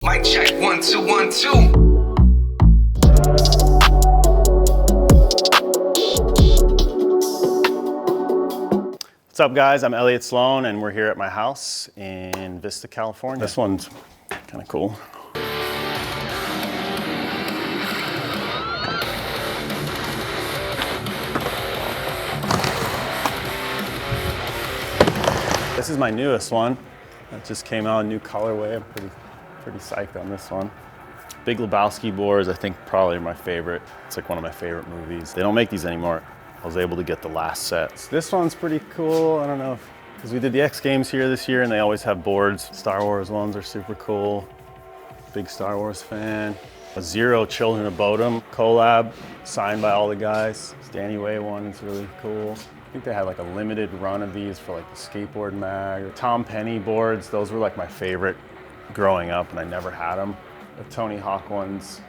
Mic check 1 2 1 2. What's up, guys? I'm Elliot Sloan, and we're here at my house in Vista, California. This one's kind of cool. This is my newest one. It just came out, a new colorway. I'm pretty psyched on this one. Big Lebowski boards, I think probably my favorite. It's like one of my favorite movies. They don't make these anymore. I was able to get the last sets. This one's pretty cool. I don't know if, because we did the X Games here this year and they always have boards. Star Wars ones are super cool. Big Star Wars fan. A Zero Children of Bodom collab, signed by all the guys. This Danny Way one is really cool. I think they had like a limited run of these for like the skateboard mag. Tom Penny boards, those were like my favorite growing up and I never had them. The Tony Hawk ones,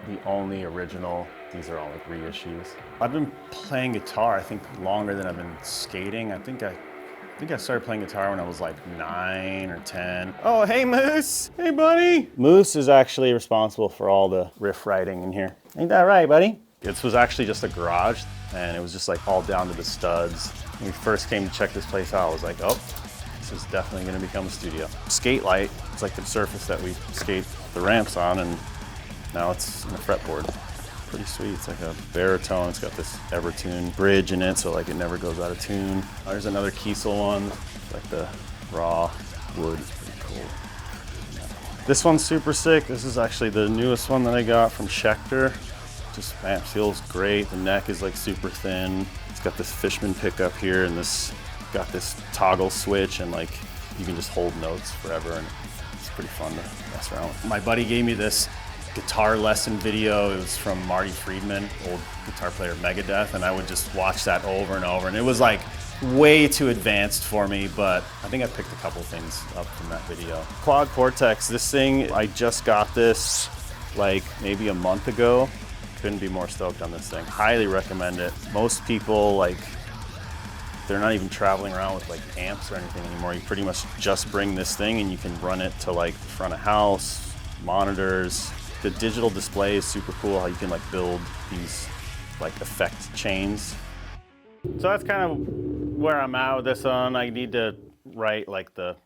the only original. These are all like reissues. I've been playing guitar, I think longer than I've been skating. I think I started playing guitar when I was like 9 or 10. Oh, hey Moose, hey buddy. Moose is actually responsible for all the riff writing in here. Ain't that right, buddy? This was actually just a garage and it was just like all down to the studs. When we first came to check this place out, I was like, oh, this is definitely gonna become a studio. Skate light, it's like the surface that we skate the ramps on, and now it's in a fretboard. Pretty sweet, it's like a baritone. It's got this Evertune bridge in it, so like it never goes out of tune. There's another Kiesel one, like the raw wood, it's pretty cool. This one's super sick. This is actually the newest one that I got from Schecter. Just, man, feels great. The neck is like super thin. It's got this Fishman pickup here and this got this toggle switch, and like you can just hold notes forever, and it's pretty fun to mess around with. My buddy gave me this guitar lesson video. It was from Marty Friedman, old guitar player of Megadeth, and I would just watch that over and over, and it was like way too advanced for me, but I think I picked a couple things up from that video. Quad Cortex, this thing, I just got this like maybe a month ago. Couldn't be more stoked on this thing. Highly recommend it. Most people, like, they're not even traveling around with like amps or anything anymore. You pretty much just bring this thing and you can run it to like the front of house, monitors. The digital display is super cool, how you can like build these like effect chains. So that's kind of where I'm at with this one. I need to write like the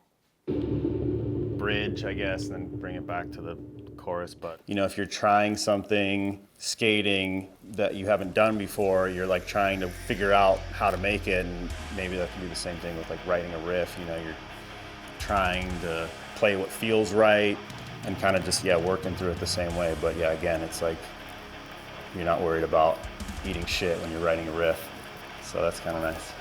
bridge, I guess, and then bring it back to the chorus. But you know, if you're trying something, skating, that you haven't done before, you're like trying to figure out how to make it, and maybe that can be the same thing with like writing a riff. You know, you're trying to play what feels right and kind of just, yeah, working through it the same way. But yeah, again, it's like you're not worried about eating shit when you're writing a riff. So that's kind of nice.